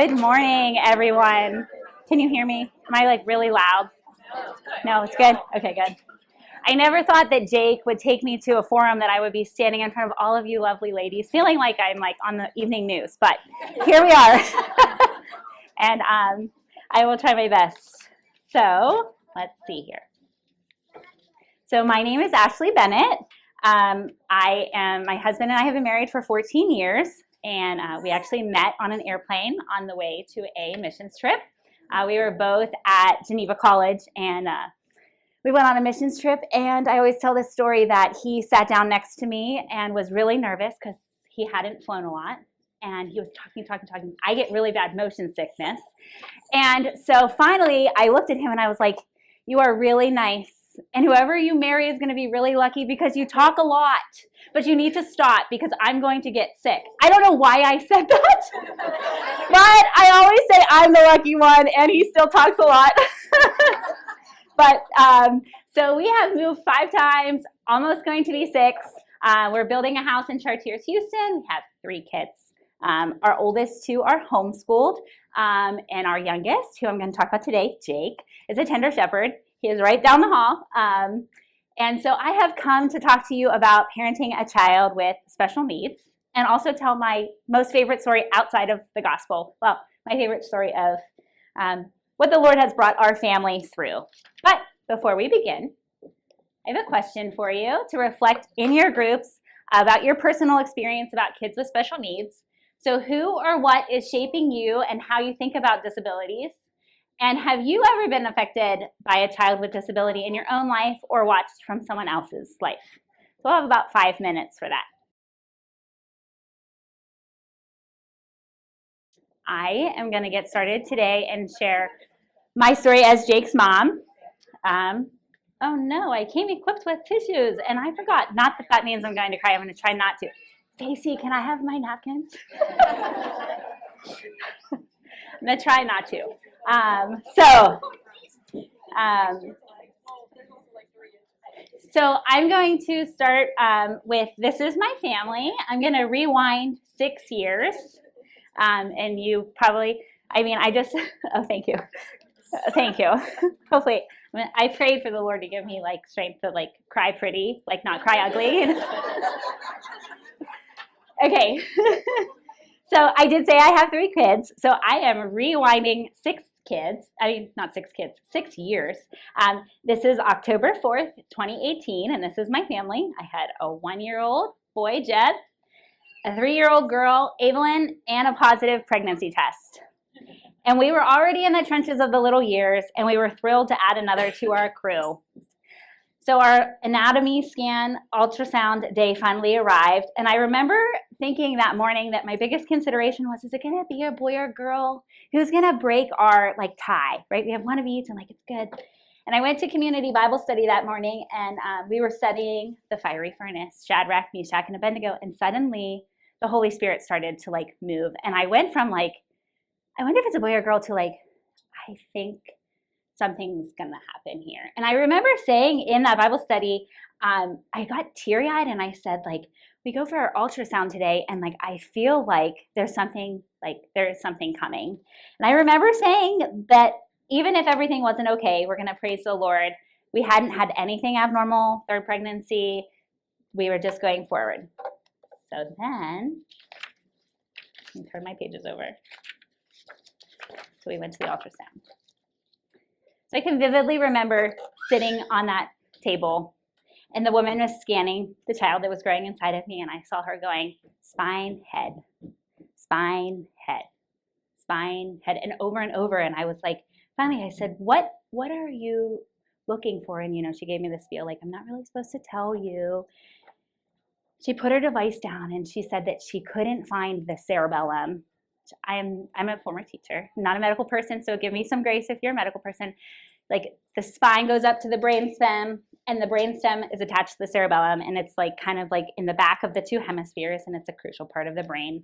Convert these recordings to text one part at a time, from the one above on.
Good morning, everyone. Can you hear me? Am I like really loud? No, it's good? Okay, good. I never thought that Jake would take me to a forum that I would be standing in front of all of you lovely ladies, feeling like I'm like on the evening news, but here we are. And I will try my best. So let's see here. So my name is Ashley Bennett. My husband and I have been married for 14 years, and we actually met on an airplane on the way to a missions trip. We were both at Geneva College, and we went on a missions trip, and I always tell this story that he sat down next to me and was really nervous because he hadn't flown a lot, and he was talking. I get really bad motion sickness. And so finally, I looked at him and I was like, "You are really nice. And whoever you marry is going to be really lucky because you talk a lot, but you need to stop because I'm going to get sick." I don't know why I said that, but I always say I'm the lucky one, and he still talks a lot. But so we have moved 5 times, almost going to be 6. We're building a house in Chartiers, Houston. We have 3 kids. Our oldest 2 are homeschooled, and our youngest, who I'm going to talk about today, Jake, is a tender shepherd. He is right down the hall. And so I have come to talk to you about parenting a child with special needs, and also tell my most favorite story outside of the gospel. Well, my favorite story of what the Lord has brought our family through. But before we begin, I have a question for you to reflect in your groups about your personal experience about kids with special needs. So who or what is shaping you and how you think about disabilities? And have you ever been affected by a child with disability in your own life or watched from someone else's life? So we'll have about 5 minutes for that. I am going to get started today and share my story as Jake's mom. Oh no, I came equipped with tissues and I forgot. Not that that means I'm going to cry. I'm going to try not to. Stacy, can I have my napkins? I'm going to try not to. So I'm going to start with This Is My Family. I'm going to rewind 6 years. And you probably, oh, thank you. Thank you. Hopefully, I prayed for the Lord to give me like strength to like cry pretty, like not cry ugly. Okay. So I did say I have 3 kids. So I am rewinding 6 years. This is October 4th, 2018, and this is my family. I had a 1-year-old boy, Jed, a 3-year-old girl, Evelyn, and a positive pregnancy test. And we were already in the trenches of the little years, and we were thrilled to add another to our crew. So our anatomy scan ultrasound day finally arrived, and I remember thinking that morning that my biggest consideration was, is it going to be a boy or girl? Who's going to break our like tie, right? We have one of each, and like it's good. And I went to community Bible study that morning, and we were studying the fiery furnace, Shadrach, Meshach, and Abednego, and suddenly the Holy Spirit started to like move, and I went from like, I wonder if it's a boy or girl to like, I think something's gonna happen here. And I remember saying in that Bible study, I got teary-eyed and I said like, we go for our ultrasound today and like, I feel like there's something coming. And I remember saying that even if everything wasn't okay, we're gonna praise the Lord. We hadn't had anything abnormal, 3rd pregnancy. We were just going forward. So then, let me turn my pages over. So we went to the ultrasound. So I can vividly remember sitting on that table, and the woman was scanning the child that was growing inside of me, and I saw her going, spine, head, spine, head, spine, head, and over, and I was like, finally I said, what are you looking for? And she gave me this feel like, I'm not really supposed to tell you. She put her device down, and she said that she couldn't find the cerebellum. I'm a former teacher, not a medical person, so give me some grace if you're a medical person. Like the spine goes up to the brainstem, and the brainstem is attached to the cerebellum, and it's like kind of like in the back of the 2 hemispheres, and it's a crucial part of the brain.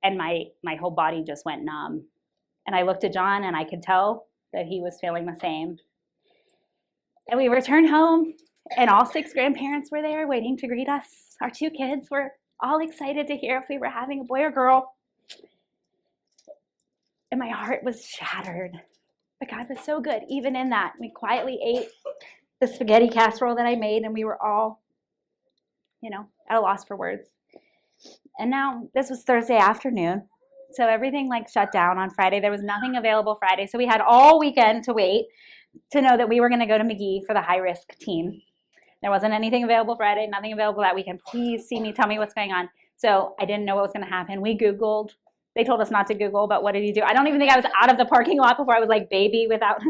And my whole body just went numb. And I looked at John, and I could tell that he was feeling the same. And we returned home, and all 6 grandparents were there waiting to greet us. Our 2 kids were all excited to hear if we were having a boy or girl. and my heart was shattered. But God was so good. Even in that, we quietly ate the spaghetti casserole that I made, and we were all, at a loss for words. And now this was Thursday afternoon. So everything like shut down on Friday. There was nothing available Friday. So we had all weekend to wait to know that we were going to go to McGee for the high risk team. There wasn't anything available Friday, nothing available that weekend. Please see me, tell me what's going on. So I didn't know what was going to happen. We Googled. They told us not to Google, but what did you do? I don't even think I was out of the parking lot before I was like baby without.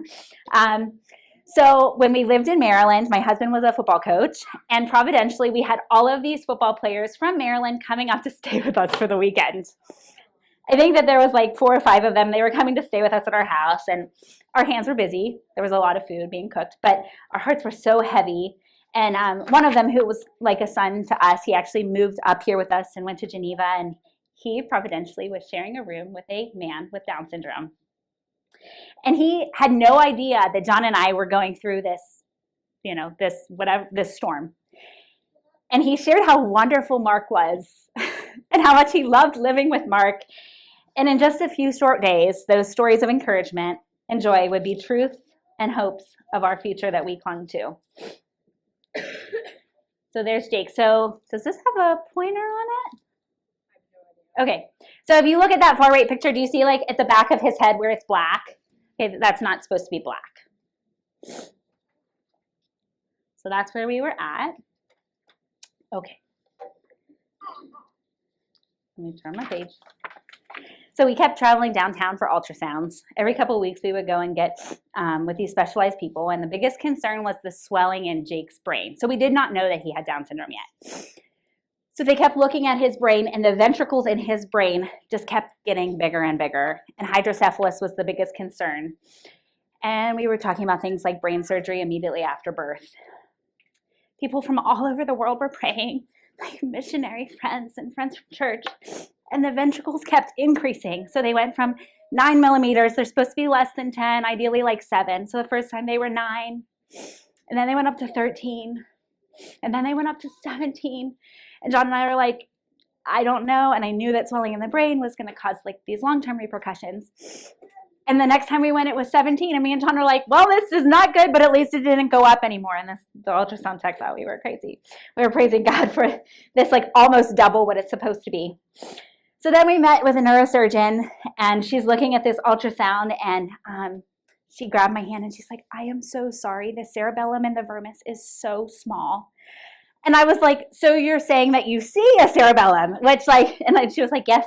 So when we lived in Maryland, my husband was a football coach, and providentially we had all of these football players from Maryland coming up to stay with us for the weekend. I think that there was like 4 or 5 of them. They were coming to stay with us at our house, and our hands were busy. There was a lot of food being cooked, but our hearts were so heavy. And one of them, who was like a son to us, he actually moved up here with us and went to Geneva, and he providentially was sharing a room with a man with Down syndrome. And he had no idea that John and I were going through this, this storm. And he shared how wonderful Mark was and how much he loved living with Mark. And in just a few short days, those stories of encouragement and joy would be truths and hopes of our future that we clung to. So there's Jake. So does this have a pointer on it? Okay. So if you look at that far right picture, do you see like at the back of his head where it's black? Okay, that's not supposed to be black. So that's where we were at. Okay. Let me turn my page. So we kept traveling downtown for ultrasounds. Every couple of weeks we would go and get with these specialized people, and the biggest concern was the swelling in Jake's brain. So we did not know that he had Down syndrome yet. So they kept looking at his brain, and the ventricles in his brain just kept getting bigger and bigger, and hydrocephalus was the biggest concern. And we were talking about things like brain surgery immediately after birth. People from all over the world were praying, like missionary friends and friends from church, and the ventricles kept increasing. So they went from 9 millimeters, they're supposed to be less than 10, ideally like 7. So the first time they were 9, and then they went up to 13, and then they went up to 17. And John and I were like, I don't know. And I knew that swelling in the brain was going to cause like these long-term repercussions. And the next time we went, it was 17. And me and John were like, well, this is not good, but at least it didn't go up anymore. And the ultrasound tech thought we were crazy. We were praising God for this like almost double what it's supposed to be. So then we met with a neurosurgeon, and she's looking at this ultrasound, and she grabbed my hand and she's like, I am so sorry. The cerebellum and the vermis is so small. And I was like, so you're saying that you see a cerebellum? Which and then she was like, yes.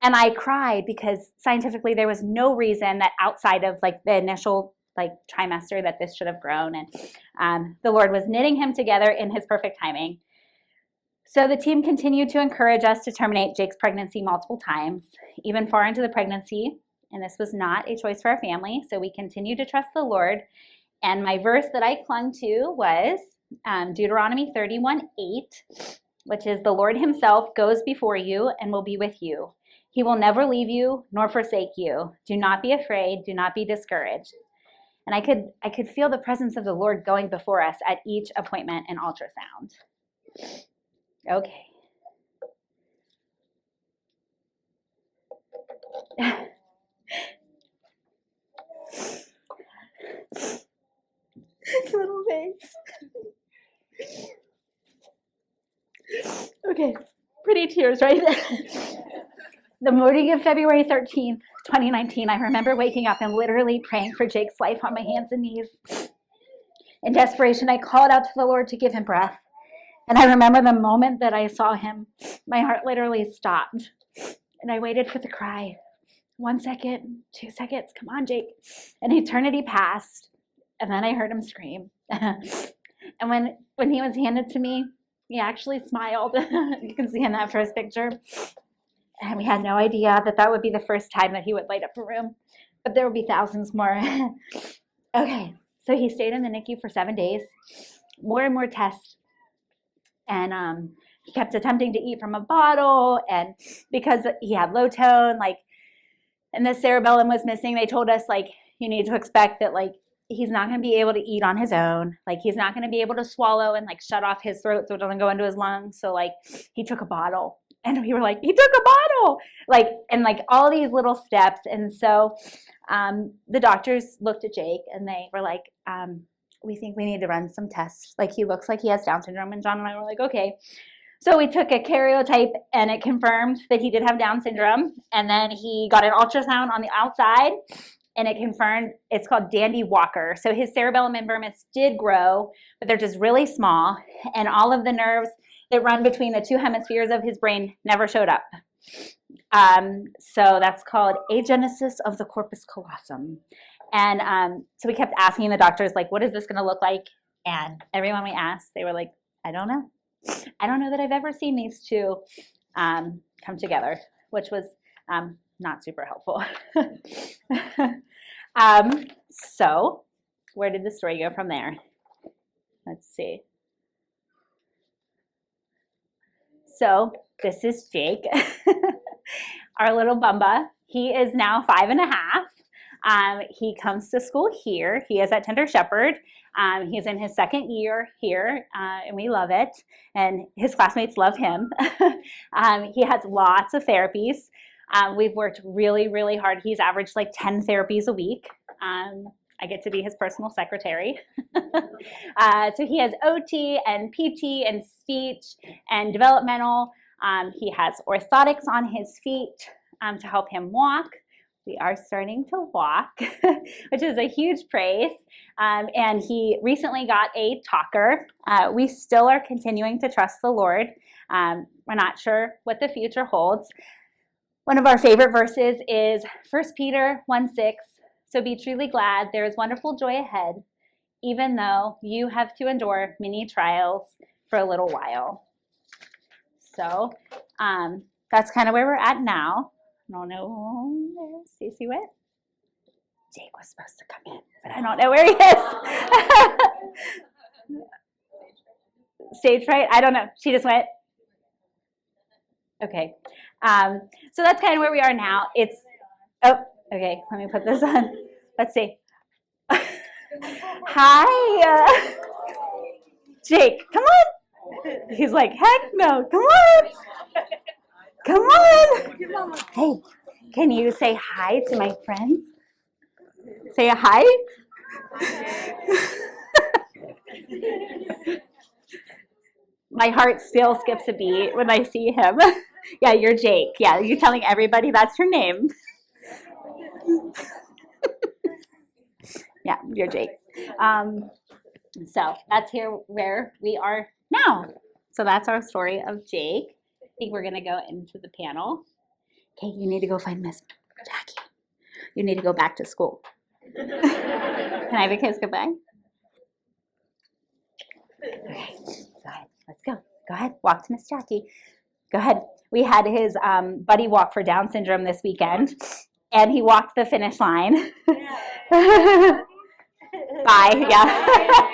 And I cried because scientifically there was no reason that outside of like the initial trimester that this should have grown. And the Lord was knitting him together in his perfect timing. So the team continued to encourage us to terminate Jake's pregnancy multiple times, even far into the pregnancy. And this was not a choice for our family. So we continued to trust the Lord. And my verse that I clung to was Deuteronomy 31:8, which is, the Lord himself goes before you and will be with you. He will never leave you nor forsake you. Do not be afraid. Do not be discouraged. And I could feel the presence of the Lord going before us at each appointment and ultrasound. Okay. Little face. Okay, pretty tears right there. The morning of February 13th, 2019, I remember waking up and literally praying for Jake's life on my hands and knees. In desperation, I called out to the Lord to give him breath. And I remember the moment that I saw him, my heart literally stopped. And I waited for the cry. 1 second, 2 seconds, come on, Jake. An eternity passed. And then I heard him scream. And when he was handed to me, he actually smiled. You can see in that first picture. And we had no idea that would be the first time that he would light up a room. But there would be thousands more. Okay, so he stayed in the NICU for 7 days. More and more tests. And he kept attempting to eat from a bottle. And because he had low tone, and the cerebellum was missing, they told us, you need to expect that, he's not going to be able to eat on his own. He's not going to be able to swallow and, shut off his throat so it doesn't go into his lungs. So, he took a bottle. And we were like, he took a bottle, like, and like all these little steps. And so the doctors looked at Jake and they were like, we think we need to run some tests. Like, he looks like he has Down syndrome. And John and I were like, okay. So we took a karyotype and it confirmed that he did have Down syndrome. And then he got an ultrasound on the outside and it confirmed it's called Dandy Walker. So his cerebellum and vermis did grow, but they're just really small. And all of the nerves that run between the two hemispheres of his brain never showed up. So that's called agenesis of the corpus callosum. And so we kept asking the doctors, like, what is this going to look like? And everyone we asked, they were like, I don't know. I don't know that I've ever seen these two come together, which was not super helpful. So where did the story go from there? Let's see. So this is Jake, our little Bumba. He is now 5.5. He comes to school here. He is at Tender Shepherd. He's in his second year here, and we love it. And his classmates love him. He has lots of therapies. We've worked really, really hard. He's averaged like 10 therapies a week. I get to be his personal secretary. So he has OT and PT and speech and developmental. He has orthotics on his feet to help him walk. We are starting to walk, which is a huge praise. And he recently got a talker. We still are continuing to trust the Lord. We're not sure what the future holds. One of our favorite verses is 1 Peter 1:6. So be truly glad, there is wonderful joy ahead, even though you have to endure many trials for a little while. So that's kind of where we're at now. I don't know where Stacey went. Jake was supposed to come in, but I don't know where he is. Stage fright? I don't know. She just went. Okay. So that's kind of where we are now. Okay, let me put this on. Let's see. Hi. Jake, come on. He's like, heck no, come on. Come on. Hey, can you say hi to my friends? Say a hi. My heart still skips a beat when I see him. Yeah, you're Jake. Yeah, you're telling everybody that's your name. Yeah, you're Jake. So that's where we are now. So that's our story of Jake. I think we're going to go into the panel. Okay, you need to go find Miss Jackie. You need to go back to school. Can I have a kiss goodbye? Okay, go ahead. Let's go. Go ahead. Walk to Miss Jackie. Go ahead. We had his buddy walk for Down syndrome this weekend, and he walked the finish line. Bye. Yeah.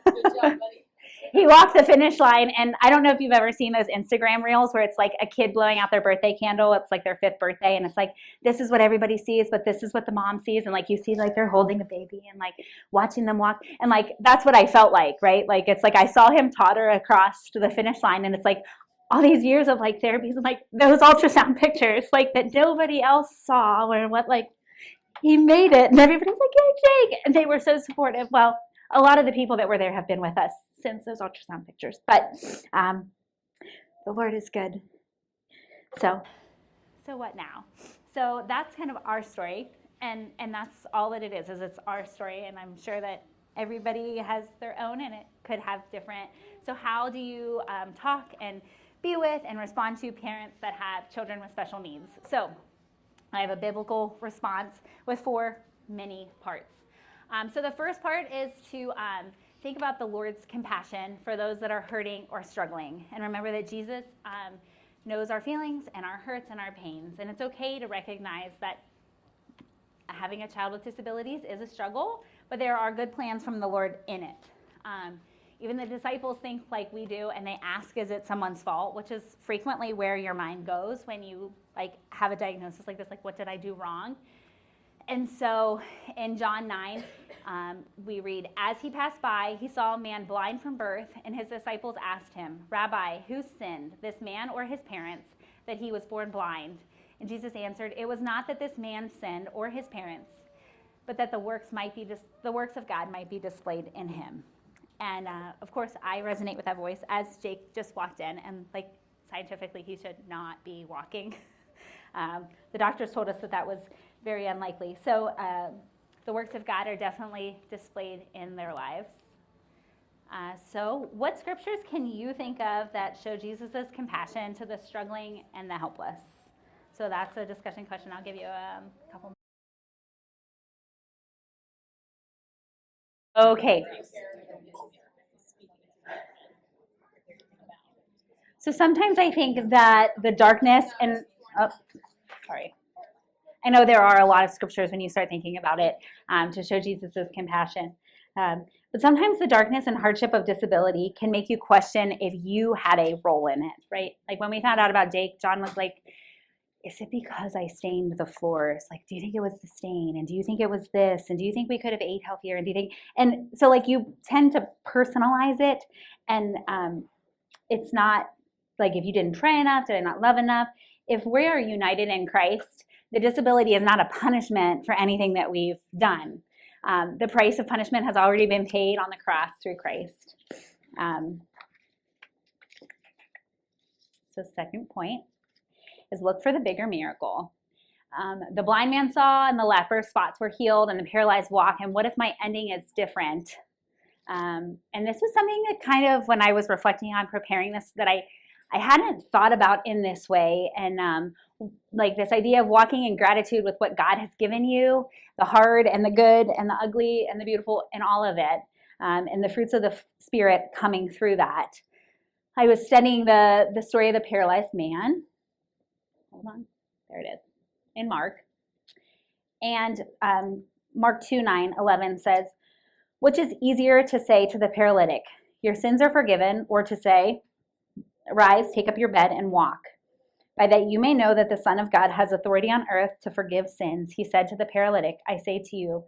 Good job, buddy. He walked the finish line, and I don't know if you've ever seen those Instagram reels where it's like a kid blowing out their birthday candle. It's like their 5th birthday, and it's like, this is what everybody sees, but this is what the mom sees. And like you see like they're holding a baby and like watching them walk. And like that's what I felt like, right? Like it's like I saw him totter across to the finish line, and it's like all these years of like therapies and like those ultrasound pictures like that nobody else saw, or what, like he made it, and everybody's like, yay, Jake. And they were so supportive. Well, a lot of the people that were there have been with us since those ultrasound pictures, but the Lord is good. So what now? So that's kind of our story, and that's all that it is it's our story, and I'm sure that everybody has their own, and it could have different. So how do you talk and be with and respond to parents that have children with special needs? So I have a biblical response with 4 mini parts. So the first part is to think about the Lord's compassion for those that are hurting or struggling. And remember that Jesus knows our feelings and our hurts and our pains. And it's okay to recognize that having a child with disabilities is a struggle, but there are good plans from the Lord in it. Even the disciples think like we do, and they ask, is it someone's fault? Which is frequently where your mind goes when you like have a diagnosis like this, like what did I do wrong? And so in John 9, we read, as he passed by, he saw a man blind from birth, and his disciples asked him, Rabbi, who sinned, this man or his parents, that he was born blind? And Jesus answered, it was not that this man sinned or his parents, but that the works of God might be displayed in him. And of course, I resonate with that voice as Jake just walked in, and like scientifically, he should not be walking. The doctors told us that that was very unlikely. So the works of God are definitely displayed in their lives. So what scriptures can you think of that show Jesus' compassion to the struggling and the helpless? So that's a discussion question. I'll give you a couple. Okay. So sometimes I think that the darkness and, sorry. I know there are a lot of scriptures when you start thinking about it to show Jesus' compassion. But sometimes the darkness and hardship of disability can make you question if you had a role in it, right? Like when we found out about Jake, John was like, is it because I stained the floors? Like, do you think it was the stain? And do you think it was this? And do you think we could have ate healthier? And do you think, and so like you tend to personalize it. And it's not like if you didn't pray enough, did I not love enough? If we are united in Christ, the disability is not a punishment for anything that we've done. The price of punishment has already been paid on the cross through Christ. So second point is look for the bigger miracle. The blind man saw and the leper spots were healed and the paralyzed walk. And what if my ending is different? And this was something that kind of, when I was reflecting on preparing this, that I hadn't thought about in this way. And like this idea of walking in gratitude with what God has given you, the hard and the good and the ugly and the beautiful and all of it, and the fruits of the Spirit coming through that. I was studying the story of the paralyzed man. Hold on. There it is. In Mark. And Mark 2:9-11 says, which is easier to say to the paralytic, your sins are forgiven, or to say, rise, take up your bed and walk? By that you may know that the Son of God has authority on earth to forgive sins. He said to the paralytic, I say to you,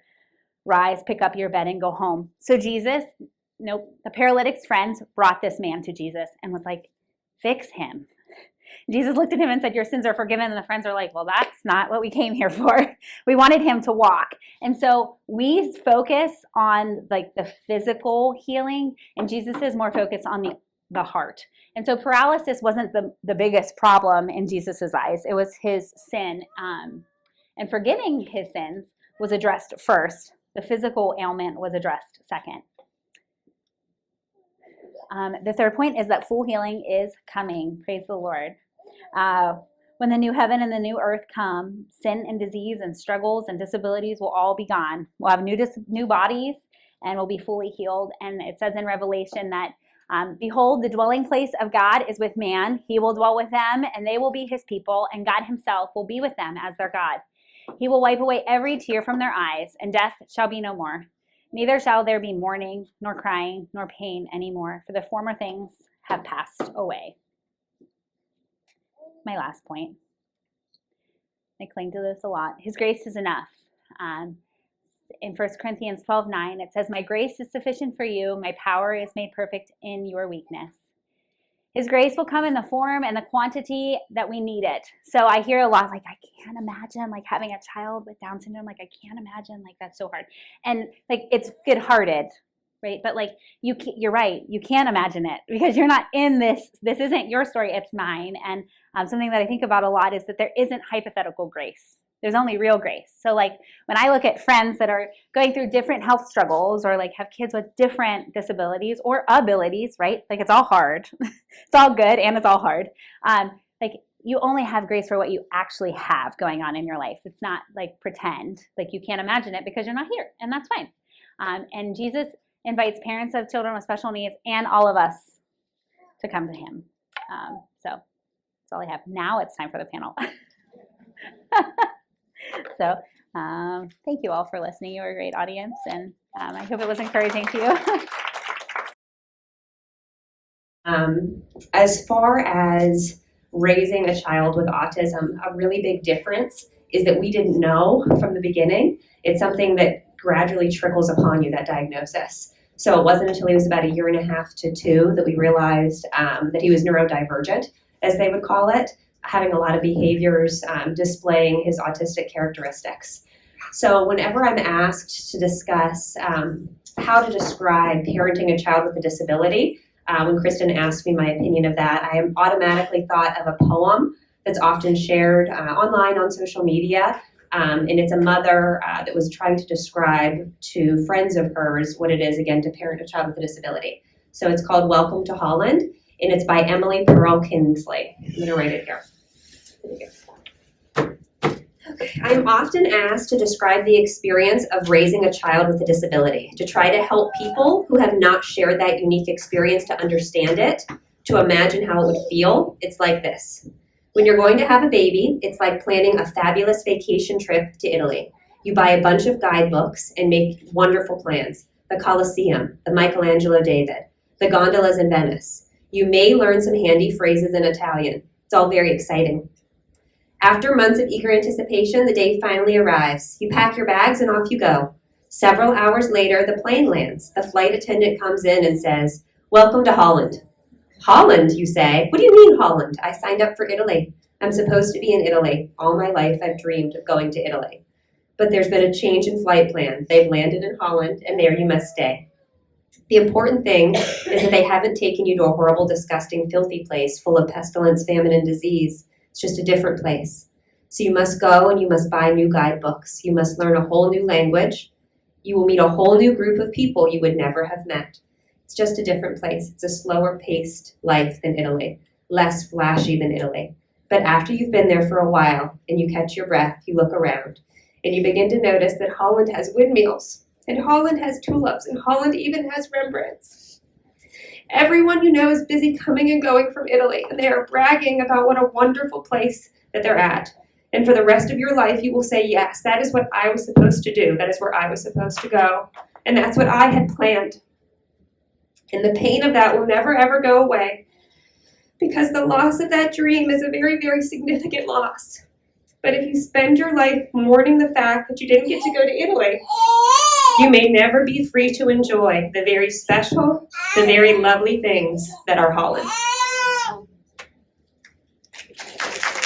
rise, pick up your bed and go home. So the paralytic's friends brought this man to Jesus and was like, fix him. Jesus looked at him and said, your sins are forgiven. And the friends are like, well, that's not what we came here for. We wanted him to walk. And so we focus on like the physical healing, and Jesus is more focused on the heart. And so paralysis wasn't the biggest problem in Jesus's eyes. It was his sin. And forgiving his sins was addressed first. The physical ailment was addressed second. The third point is that full healing is coming. Praise the Lord. When the new heaven and the new earth come, sin and disease and struggles and disabilities will all be gone. We'll have new bodies and we'll be fully healed. And it says in Revelation that, behold, the dwelling place of God is with man. He will dwell with them and they will be his people, and God himself will be with them as their God. He will wipe away every tear from their eyes, and death shall be no more. Neither shall there be mourning, nor crying, nor pain anymore, for the former things have passed away. My last point. I cling to this a lot. His grace is enough. In 1 Corinthians 12:9, it says, my grace is sufficient for you. My power is made perfect in your weakness. His grace will come in the form and the quantity that we need it. So I hear a lot like, I can't imagine like having a child with Down syndrome. Like I can't imagine, like that's so hard. And like it's good-hearted, right? But like you're right. You can't imagine it because you're not in this. This isn't your story. It's mine. And something that I think about a lot is that there isn't hypothetical grace. There's only real grace. So like when I look at friends that are going through different health struggles or like have kids with different disabilities or abilities, right? Like it's all hard. It's all good and it's all hard. Like you only have grace for what you actually have going on in your life. It's not like pretend, like you can't imagine it because you're not here, and that's fine. And Jesus invites parents of children with special needs and all of us to come to him. So that's all I have. Now it's time for the panel. So thank you all for listening. You were a great audience, and I hope it was encouraging to you. As far as raising a child with autism, a really big difference is that we didn't know from the beginning. It's something that gradually trickles upon you, that diagnosis. So it wasn't until he was about 1.5 to 2 years that we realized that he was neurodivergent, as they would call it, having a lot of behaviors displaying his autistic characteristics. So whenever I'm asked to discuss how to describe parenting a child with a disability, when Kristen asked me my opinion of that, I automatically thought of a poem that's often shared online on social media. And it's a mother that was trying to describe to friends of hers what it is, again, to parent a child with a disability. So it's called Welcome to Holland, and it's by Emily Pearl Kingsley. I'm going to write it here. Okay. I'm often asked to describe the experience of raising a child with a disability, to try to help people who have not shared that unique experience to understand it, to imagine how it would feel. It's like this. When you're going to have a baby, it's like planning a fabulous vacation trip to Italy. You buy a bunch of guidebooks and make wonderful plans. The Colosseum, the Michelangelo David, the gondolas in Venice. You may learn some handy phrases in Italian. It's all very exciting. After months of eager anticipation, the day finally arrives. You pack your bags and off you go. Several hours later, the plane lands. The flight attendant comes in and says, "Welcome to Holland." Holland, you say? What do you mean Holland? I signed up for Italy. I'm supposed to be in Italy. All my life I've dreamed of going to Italy. But there's been a change in flight plan. They've landed in Holland, and there you must stay. The important thing is that they haven't taken you to a horrible, disgusting, filthy place full of pestilence, famine, and disease. It's just a different place. So you must go and you must buy new guidebooks. You must learn a whole new language. You will meet a whole new group of people you would never have met. It's just a different place. It's a slower paced life than Italy, less flashy than Italy. But after you've been there for a while and you catch your breath, you look around and you begin to notice that Holland has windmills and Holland has tulips and Holland even has Rembrandts. Everyone you know is busy coming and going from Italy, and they are bragging about what a wonderful place that they're at. And for the rest of your life, you will say, yes, that is what I was supposed to do. That is where I was supposed to go. And that's what I had planned. And the pain of that will never, ever go away, because the loss of that dream is a very, very significant loss. But if you spend your life mourning the fact that you didn't get to go to Italy, you may never be free to enjoy the very special, the very lovely things that are Holland.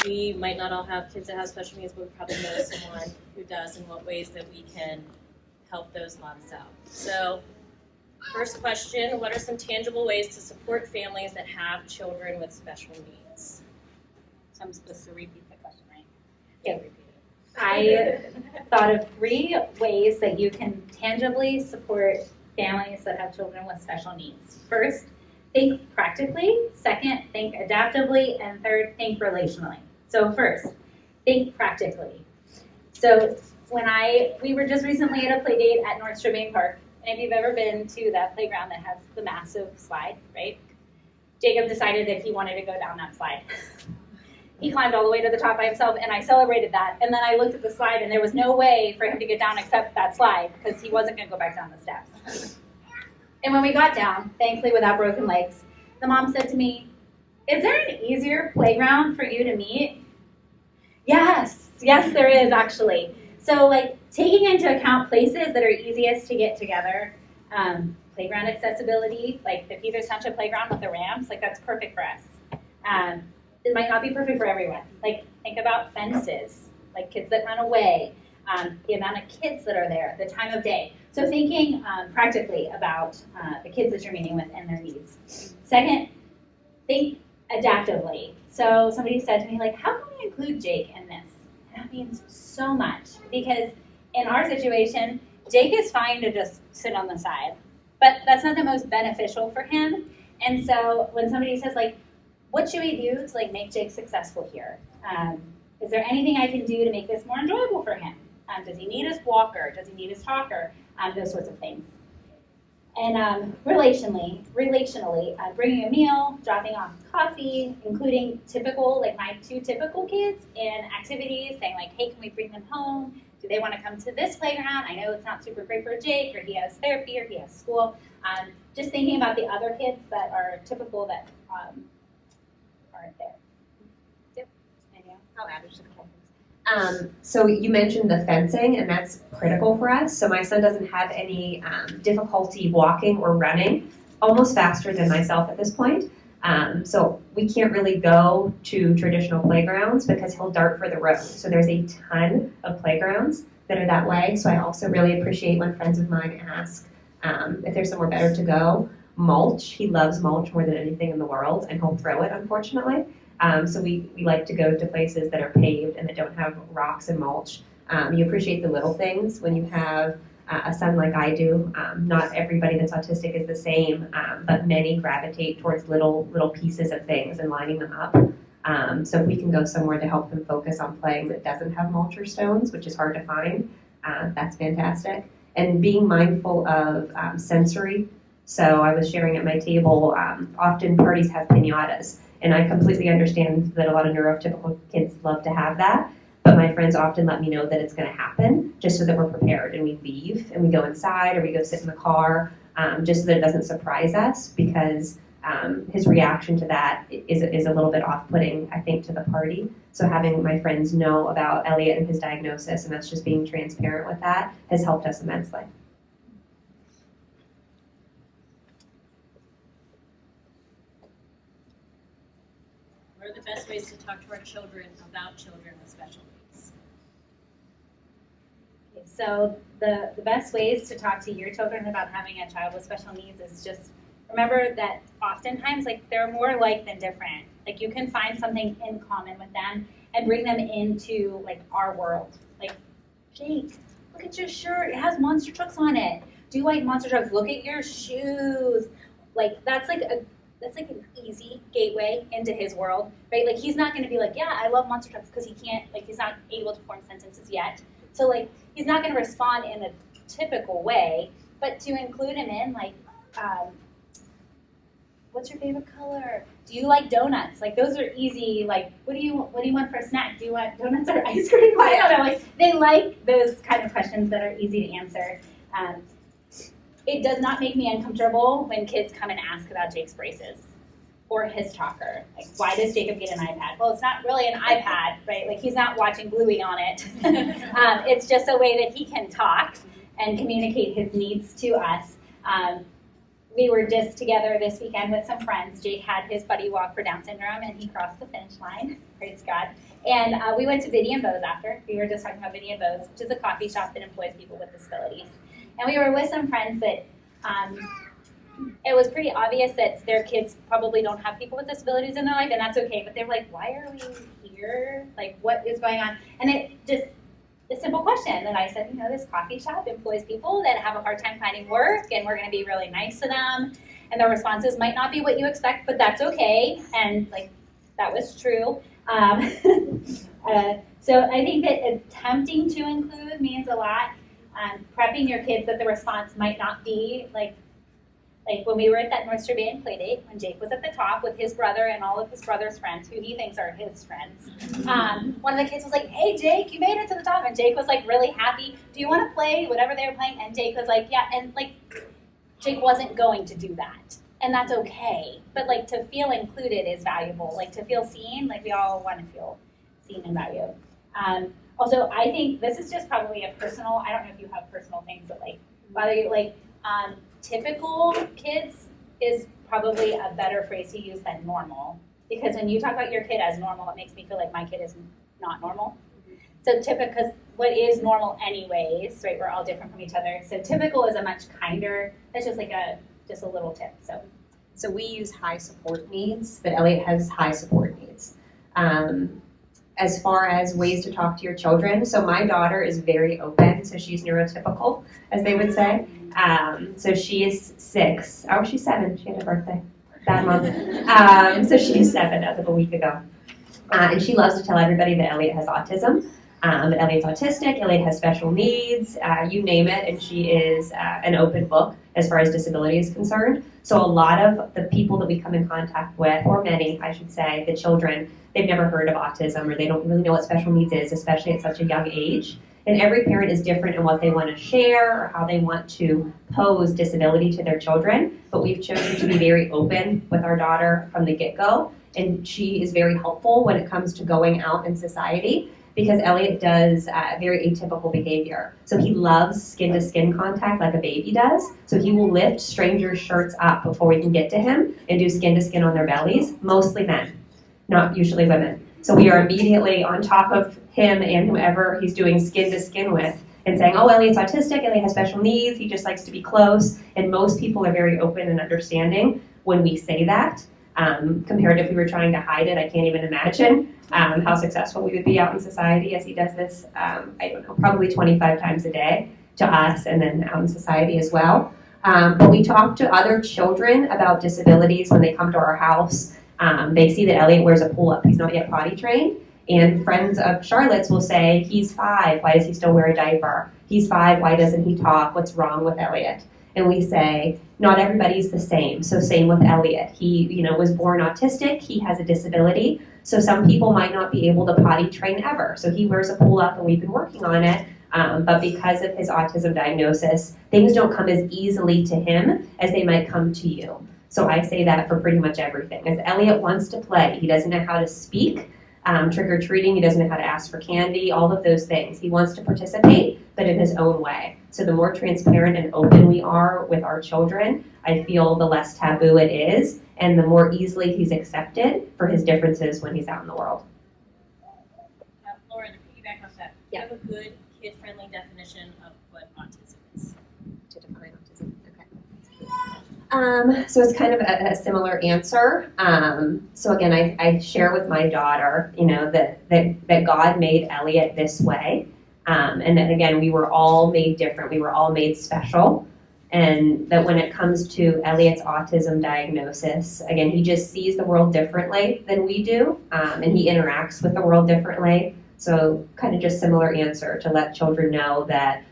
We might not all have kids that have special needs, but we probably know someone who does, and what ways that we can help those moms out. So, first question, what are some tangible ways to support families that have children with special needs? So I'm supposed to repeat the question, right? Yeah, repeat it. I thought of 3 ways that you can tangibly support families that have children with special needs. First, think practically. Second, think adaptively. And third, think relationally. So first, think practically. So we were just recently at a play date at North Strabane Park. And if you've ever been to that playground that has the massive slide, right? Jacob decided that he wanted to go down that slide. He climbed all the way to the top by himself, and I celebrated that. And then I looked at the slide, and there was no way for him to get down except that slide, because he wasn't going to go back down the steps. And when we got down, thankfully without broken legs, the mom said to me, "Is there an easier playground for you to meet?" Yes, there is actually. So taking into account places that are easiest to get together, playground accessibility, like the Peters Township playground with the ramps, that's perfect for us. It might not be perfect for everyone. Think about fences, kids that run away, the amount of kids that are there, the time of day. So thinking practically about the kids that you're meeting with and their needs. Second, think adaptively. So somebody said to me, how can we include Jake in this? That means so much, because in our situation, Jake is fine to just sit on the side, but that's not the most beneficial for him. And so when somebody says, what should we do to make Jake successful here? Is there anything I can do to make this more enjoyable for him? Does he need his walker? Does he need his talker? Those sorts of things. And relationally, bringing a meal, dropping off coffee, including my 2 typical kids in activities, saying hey, can we bring them home? Do they want to come to this playground? I know it's not super great for Jake, or he has therapy, or he has school. Just thinking about the other kids that are typical that aren't there. Yep. I'll add just a couple things. So you mentioned the fencing, and that's critical for us. So my son doesn't have any difficulty walking or running, almost faster than myself at this point. So we can't really go to traditional playgrounds because he'll dart for the road. So there's a ton of playgrounds that are that way. So I also really appreciate when friends of mine ask if there's somewhere better to go. Mulch, he loves mulch more than anything in the world, and he'll throw it, unfortunately. So we like to go to places that are paved and that don't have rocks and mulch. You appreciate the little things when you have a son like I do. Not everybody that's autistic is the same, but many gravitate towards little pieces of things and lining them up. So if we can go somewhere to help them focus on playing that doesn't have mulch or stones, which is hard to find, that's fantastic. And being mindful of sensory. So I was sharing at my table, often parties have piñatas. And I completely understand that a lot of neurotypical kids love to have that, but my friends often let me know that it's going to happen just so that we're prepared, and we leave and we go inside or we go sit in the car just so that it doesn't surprise us, because his reaction to that is a little bit off-putting, I think, to the party. So having my friends know about Elliot and his diagnosis, and us just being transparent with that, has helped us immensely. What are the best ways to talk to our children about children with special needs? Okay, so the best ways to talk to your children about having a child with special needs is just remember that oftentimes, like, they're more alike than different. Like, you can find something in common with them and bring them into, like, our world. Like, Jake, look at your shirt. It has monster trucks on it. Do you like monster trucks? Look at your shoes. Like, that's like an easy gateway into his world, right? Like, he's not going to be like, yeah, I love monster trucks, because he can't, like, he's not able to form sentences yet. So, like, he's not going to respond in a typical way, but to include him in, like, what's your favorite color? Do you like donuts? Like, those are easy. Like, what do you want for a snack? Do you want donuts or ice cream? I don't know. Like, they like those kind of questions that are easy to answer. It does not make me uncomfortable when kids come and ask about Jake's braces or his talker. Like, why does Jacob get an iPad? Well, it's not really an iPad, right? Like, he's not watching Bluey on it. It's just a way that he can talk and communicate his needs to us. We were just together this weekend with some friends. Jake had his buddy walk for Down syndrome, and he crossed the finish line. Praise God. And we went to Biddy and Bo's after. We were just talking about Biddy and Bo's, which is a coffee shop that employs people with disabilities. And we were with some friends that it was pretty obvious that their kids probably don't have people with disabilities in their life, and that's okay. But they're like, why are we here? Like, what is going on? And it just, a simple question. And I said, this coffee shop employs people that have a hard time finding work, and we're going to be really nice to them. And their responses might not be what you expect, but that's okay. And, like, that was true. So I think that attempting to include means a lot. Prepping your kids that the response might not be like when we were at that North Shore Band play date, when Jake was at the top with his brother and all of his brother's friends, who he thinks are his friends. One of the kids was like, hey, Jake, you made it to the top. And Jake was, like, really happy. Do you want to play whatever they were playing? And Jake was like, yeah. And, like, Jake wasn't going to do that. And that's okay. But, like, to feel included is valuable. Like, to feel seen, like, we all want to feel seen and valued. Also, I think this is just probably a personal, I don't know if you have personal things that, like, bother you. Like, typical kids is probably a better phrase to use than normal. Because when you talk about your kid as normal, it makes me feel like my kid is not normal. So typical, because what is normal anyways, right? We're all different from each other. So typical is a much kinder, that's just like a little tip. So we use high support needs, but Elliot has high support needs. As far as ways to talk to your children, so my daughter is very open, so she's neurotypical, as they would say. So she is 6. Oh, she's 7. She had a birthday that month. So she's 7 as of a week ago. And she loves to tell everybody that Elliot has autism, that Elliot's autistic, Elliot has special needs, you name it, and she is an open book as far as disability is concerned. So a lot of the people that we come in contact with, or many, I should say, the children, they've never heard of autism, or they don't really know what special needs is, especially at such a young age. And every parent is different in what they want to share or how they want to pose disability to their children. But we've chosen to be very open with our daughter from the get-go. And she is very helpful when it comes to going out in society. because Elliot does very atypical behavior. So he loves skin-to-skin contact like a baby does. So he will lift strangers' shirts up before we can get to him and do skin-to-skin on their bellies, mostly men, not usually women. So we are immediately on top of him and whoever he's doing skin-to-skin with and saying, oh, Elliot's autistic, Elliot has special needs, he just likes to be close. And most people are very open and understanding when we say that. Compared to if we were trying to hide it, I can't even imagine how successful we would be out in society as he does this, I don't know, probably 25 times a day to us and then out in society as well. But we talk to other children about disabilities when they come to our house. They see that Elliot wears a pull-up. He's not yet potty trained. And friends of Charlotte's will say, he's 5, why does he still wear a diaper? He's 5, why doesn't he talk? What's wrong with Elliot? And we say, not everybody's the same. So same with Elliot. He, was born autistic. He has a disability. So some people might not be able to potty train ever. So he wears a pull-up and we've been working on it. But because of his autism diagnosis, things don't come as easily to him as they might come to you. So I say that for pretty much everything. As Elliot wants to play, he doesn't know how to speak. Trick-or-treating, he doesn't know how to ask for candy, all of those things. He wants to participate, but in his own way. So the more transparent and open we are with our children, I feel the less taboo it is, and the more easily he's accepted for his differences when he's out in the world. Lauren, to piggyback off that, do you have a good kid-friendly definition of what autism is? To define autism, okay. So it's kind of a similar answer. So again, I share with my daughter, that God made Elliot this way. And that again, we were all made different. We were all made special. And that when it comes to Elliot's autism diagnosis, again, he just sees the world differently than we do. And he interacts with the world differently. So kind of just similar answer to let children know that,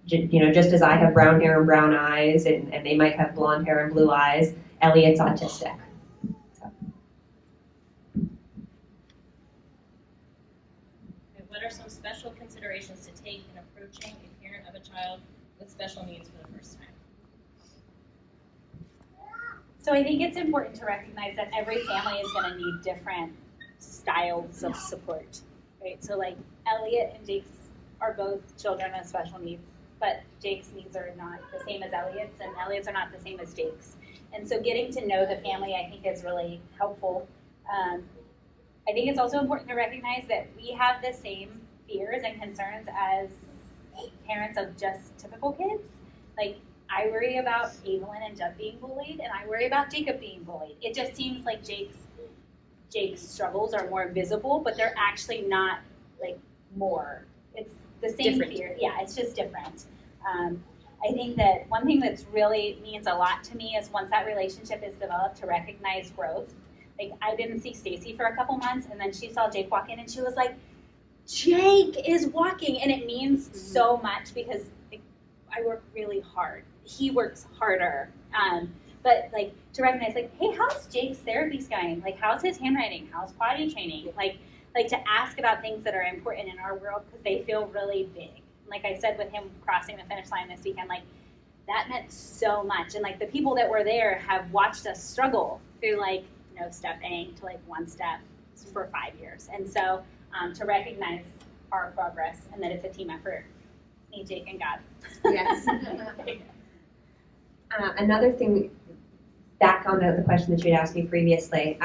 just as I have brown hair and brown eyes, and they might have blonde hair and blue eyes, Elliot's autistic. So. Okay, what are some special considerations to take in approaching a parent of a child with special needs for the first time? So I think it's important to recognize that every family is going to need different styles of support, right? So like Elliot and Jake's are both children with special needs, but Jake's needs are not the same as Elliot's, and Elliot's are not the same as Jake's. And so getting to know the family, I think, is really helpful. I think it's also important to recognize that we have the same fears and concerns as parents of just typical kids. Like, I worry about Evelyn and Judd being bullied, and I worry about Jacob being bullied. It just seems like Jake's struggles are more visible, but they're actually not, like, more. It's the same fear. Yeah, it's just different. I think that one thing that's really means a lot to me is once that relationship is developed, to recognize growth. Like, I didn't see Stacy for a couple months, and then she saw Jake walk in, and she was like, Jake is walking, and it means so much because I work really hard. He works harder. But like to recognize, like, hey, how's Jake's therapies going? Like, how's his handwriting? How's potty training? Like to ask about things that are important in our world because they feel really big. Like I said with him crossing the finish line this weekend, like that meant so much. And like the people that were there have watched us struggle through like no stepping to like one step for 5 years. And so to recognize our progress and that it's a team effort, me, Jake, and God. Yes. Another thing, back on the question that you had asked me previously,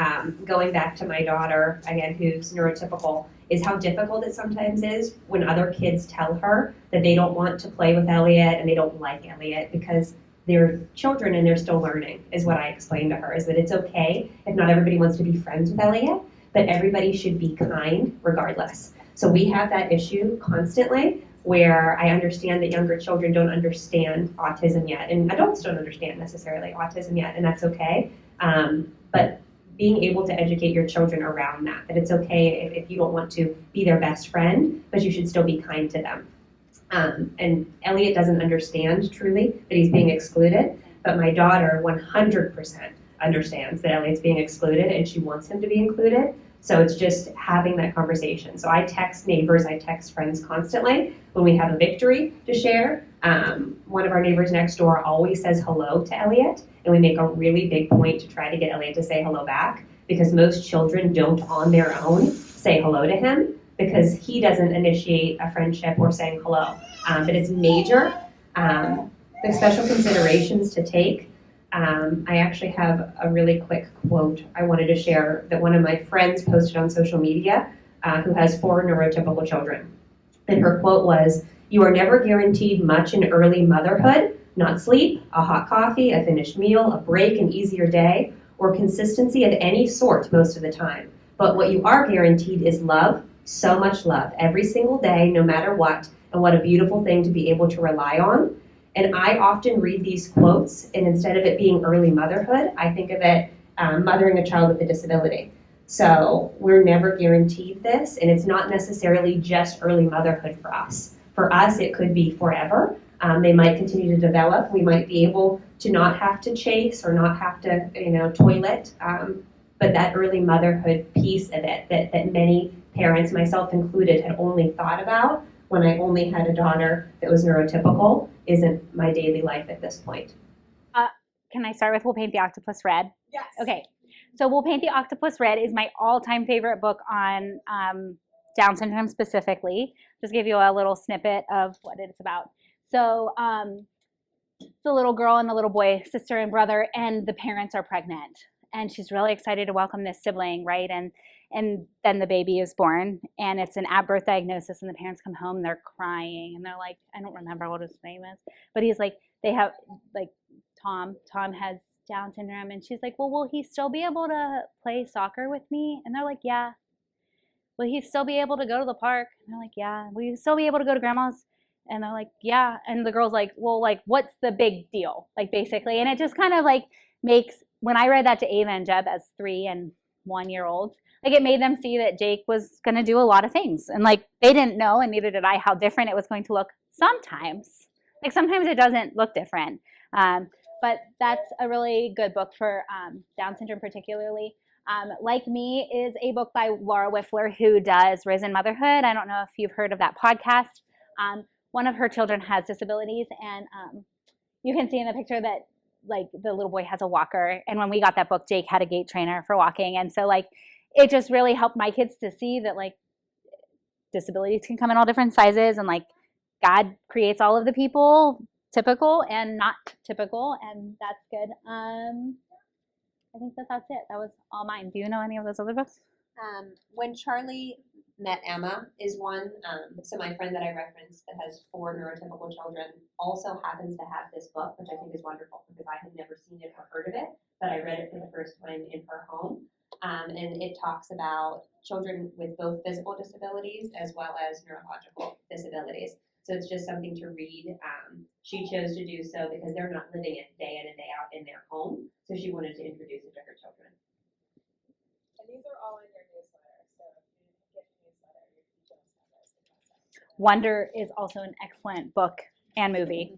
going back to my daughter, again, who's neurotypical, is how difficult it sometimes is when other kids tell her that they don't want to play with Elliot and they don't like Elliot because they're children and they're still learning, is what I explained to her, is that it's okay if not everybody wants to be friends with Elliot, but everybody should be kind regardless. So we have that issue constantly, where I understand that younger children don't understand autism yet, and adults don't understand necessarily autism yet, and that's okay. But being able to educate your children around that it's okay if you don't want to be their best friend, but you should still be kind to them. And Elliot doesn't understand truly that he's being excluded, but my daughter 100% understands that Elliot's being excluded, and she wants him to be included. So it's just having that conversation. So I text neighbors, I text friends constantly when we have a victory to share. One of our neighbors next door always says hello to Elliot, and we make a really big point to try to get Elliot to say hello back, because most children don't on their own say hello to him. because he doesn't initiate a friendship or saying hello. But it's major. There's special considerations to take. I actually have a really quick quote I wanted to share that one of my friends posted on social media who has 4 neurotypical children. And her quote was, "You are never guaranteed much in early motherhood, not sleep, a hot coffee, a finished meal, a break, an easier day, or consistency of any sort most of the time. But what you are guaranteed is love, so much love, every single day, no matter what, and what a beautiful thing to be able to rely on." And I often read these quotes, and instead of it being early motherhood, I think of it mothering a child with a disability. So we're never guaranteed this, and it's not necessarily just early motherhood for us. For us, it could be forever. They might continue to develop. We might be able to not have to chase or not have to, toilet. But that early motherhood piece of it that many parents, myself included, had only thought about when I only had a daughter that was neurotypical isn't my daily life at this point. Can I start with We'll Paint the Octopus Red? Yes. Okay. So We'll Paint the Octopus Red is my all-time favorite book on Down syndrome specifically. Just give you a little snippet of what it's about. So it's a little girl and a little boy, sister and brother, and the parents are pregnant. And she's really excited to welcome this sibling, right? And then the baby is born, and it's an at-birth diagnosis, and the parents come home, and they're crying, and they're like, I don't remember what his name is, but he's like, they have, like, Tom has Down syndrome, and she's like, well, will he still be able to play soccer with me? And they're like, yeah. Will he still be able to go to the park? And they're like, yeah. Will you still be able to go to grandma's? And they're like, yeah. And the girl's like, well, like, what's the big deal? Like, basically. And it just kind of like makes, when I read that to Ava and Jeb as 3 and 1 year olds, like, it made them see that Jake was going to do a lot of things. And like, they didn't know, and neither did I, how different it was going to look sometimes. Like, sometimes it doesn't look different. But that's a really good book for Down syndrome particularly. Like Me is a book by Laura Whiffler, who does Risen Motherhood. I don't know if you've heard of that podcast. One of her children has disabilities, and you can see in the picture that, like, the little boy has a walker. And when we got that book, Jake had a gait trainer for walking. And so, like, it just really helped my kids to see that, like, disabilities can come in all different sizes, and, like, God creates all of the people typical and not typical, and that's good. I think that's it. That was all mine. Do you know any of those other books? When Charlie Met Emma is one. So my friend that I referenced that has 4 neurotypical children also happens to have this book, which I think is wonderful because I had never seen it or heard of it, but I read it for the first time in her home. And it talks about children with both physical disabilities as well as neurological disabilities. So it's just something to read. She chose to do so because they're not living it day in and day out in their home. So she wanted to introduce it to her children. And these are all in your newsletter. So if you didn't get the newsletter, you just have those to contact. Wonder is also an excellent book and movie.